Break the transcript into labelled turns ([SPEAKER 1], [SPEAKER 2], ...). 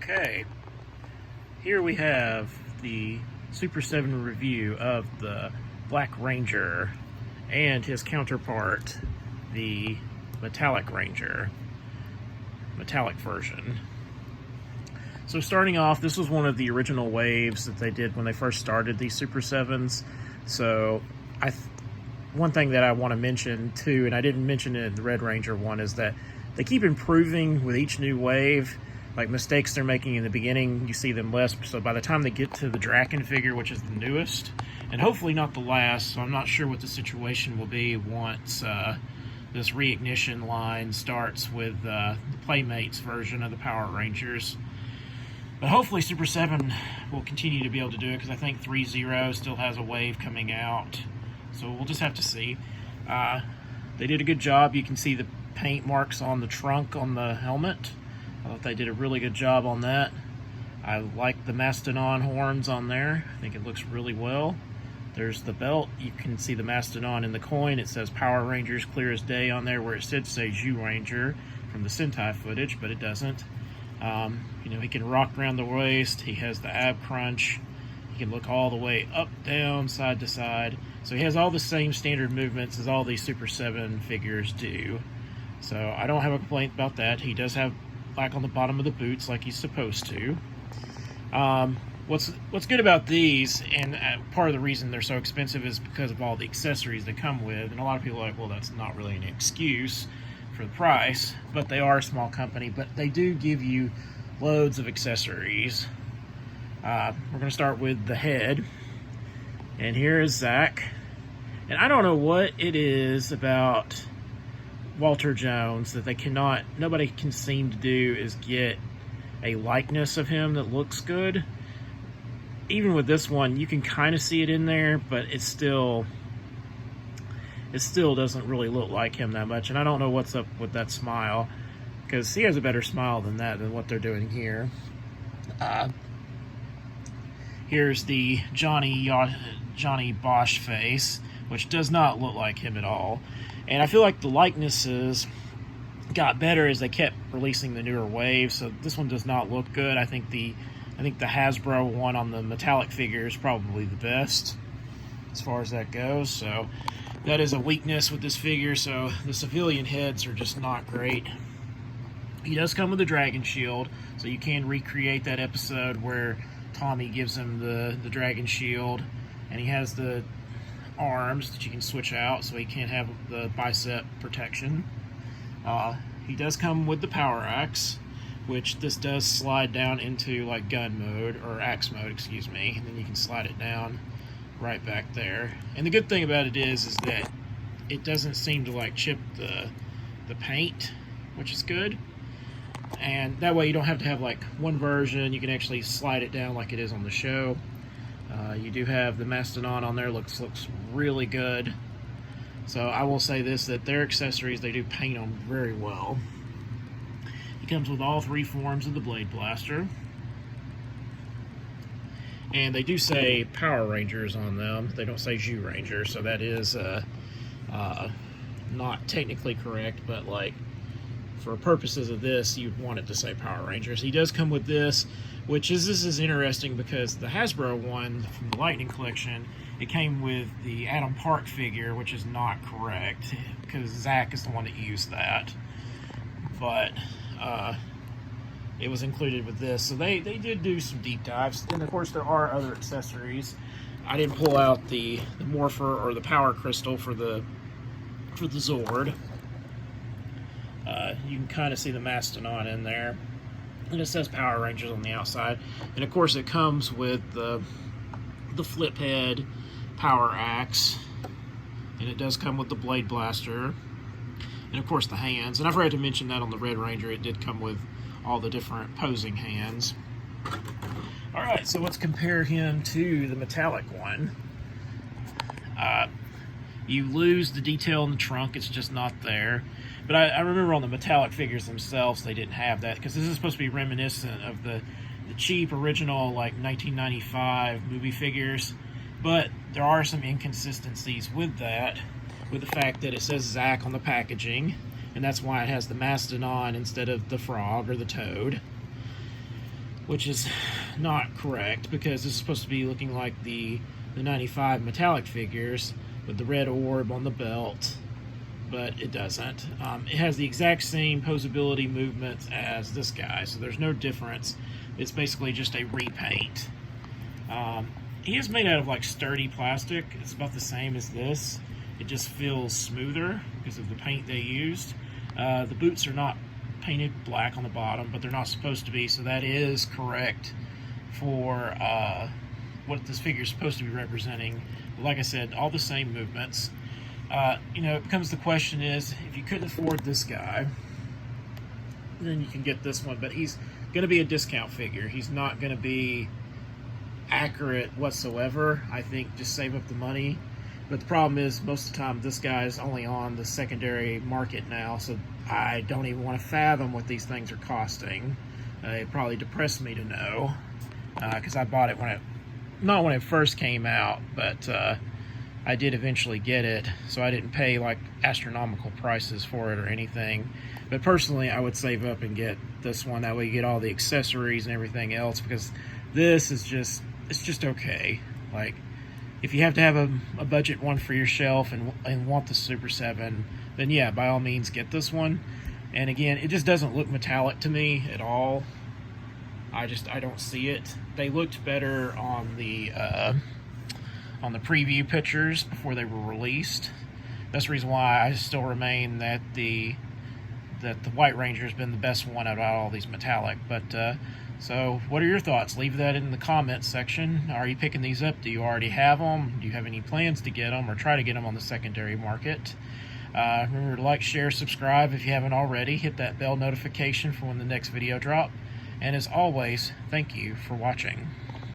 [SPEAKER 1] Okay, here we have the Super 7 review of the Black Ranger and his counterpart, the Metallic Ranger, metallic version. So starting off, this was one of the original waves that they did when they first started these Super 7s. So one thing that I want to mention too, and I didn't mention it in the Red Ranger one, is that they keep improving with each new wave. Like mistakes they're making in the beginning, you see them less. So by the time they get to the Draken figure, which is the newest, and hopefully not the last, so I'm not sure what the situation will be once this Reignition line starts with the Playmates version of the Power Rangers. But hopefully Super 7 will continue to be able to do it, because I think 3.0 still has a wave coming out. So we'll just have to see. They did a good job. You can see the paint marks on the trunk on the helmet. I thought they did a really good job on that. I like the Mastodon horns on there. I think it looks really well. There's the belt. You can see the Mastodon in the coin. It says Power Rangers clear as day on there, where it should say Zyuranger from the Sentai footage, but it doesn't. He can rock around the waist. He has the ab crunch. He can look all the way up, down, side to side. So he has all the same standard movements as all these Super 7 figures do. So I don't have a complaint about that. He does have black on the bottom of the boots like he's supposed to. What's good about these, and part of the reason they're so expensive, is because of all the accessories they come with. And a lot of people are like, well, that's not really an excuse for the price, but they are a small company, but they do give you loads of accessories. We're going to start with the head, and here is Zach. And I don't know what it is about Walter Jones that nobody can seem to do, is get a likeness of him that looks good. Even with this one, you can kind of see it in there, but it still doesn't really look like him that much. And I don't know what's up with that smile, because he has a better smile than what they're doing here. Here's the Johnny Bosch face, which does not look like him at all. And I feel like the likenesses got better as they kept releasing the newer waves. So this one does not look good. I think the Hasbro one on the metallic figure is probably the best as far as that goes. So that is a weakness with this figure. So the civilian heads are just not great. He does come with a dragon shield, so you can recreate that episode where Tommy gives him the dragon shield, and he has the arms that you can switch out, so he can't have the bicep protection. He does come with the power axe, which this does slide down into like gun mode, or axe mode, excuse me, and then you can slide it down right back there. And the good thing about it is that it doesn't seem to like chip the paint, which is good. And that way you don't have to have like one version. You can actually slide it down like it is on the show. You do have the Mastodon on there. Looks really good. So I will say this, that their accessories, they do paint them very well. He comes with all three forms of the Blade Blaster. And they do say Power Rangers on them. They don't say Zyuranger, so that is not technically correct, but like for purposes of this, you'd want it to say Power Rangers. He does come with this, this is interesting because the Hasbro one from the Lightning Collection, it came with the Adam Park figure, which is not correct, because Zach is the one that used that. But it was included with this. So they did do some deep dives. And of course there are other accessories. I didn't pull out the Morpher or the Power Crystal for the Zord. You can kind of see the Mastodon in there. And it says Power Rangers on the outside. And of course it comes with the flip head power axe. And it does come with the Blade Blaster. And of course the hands. And I forgot to mention that on the Red Ranger, it did come with all the different posing hands. Alright, so let's compare him to the metallic one. You lose the detail in the trunk, it's just not there. But I remember on the metallic figures themselves, they didn't have that, because this is supposed to be reminiscent of the cheap original like 1995 movie figures. But there are some inconsistencies with that, with the fact that it says Zach on the packaging, and that's why it has the Mastodon instead of the frog or the toad. which is not correct because this is supposed to be looking like the 95 metallic figures with the red orb on the belt, but it doesn't. It has the exact same posability movements as this guy, so there's no difference. It's basically just a repaint. He is made out of like sturdy plastic. It's about the same as this. It just feels smoother because of the paint they used. The boots are not painted black on the bottom, but they're not supposed to be, so that is correct for what this figure is supposed to be representing. But like I said, all the same movements. It becomes the question is, if you couldn't afford this guy, then you can get this one, but he's going to be a discount figure. He's not going to be accurate whatsoever. I think just save up the money. But the problem is, most of the time, this guy's only on the secondary market now, so I don't even want to fathom what these things are costing. It probably depressed me to know, because I bought it not when it first came out, but I did eventually get it, so I didn't pay like astronomical prices for it or anything. But personally, I would save up and get this one. That way you get all the accessories and everything else, because this is just okay. Like, if you have to have a budget one for your shelf and want the Super 7, then yeah, by all means get this one. And again, it just doesn't look metallic to me at all. I don't see it. They looked better on the preview pictures before they were released. That's the reason why I still remain that the White Ranger has been the best one out of all these metallic. But so what are your thoughts? Leave that in the comments section. Are you picking these up? Do you already have them? Do you have any plans to get them or try to get them on the secondary market? Remember to like, share, subscribe if you haven't already. Hit that bell notification for when the next video drop. And as always, thank you for watching.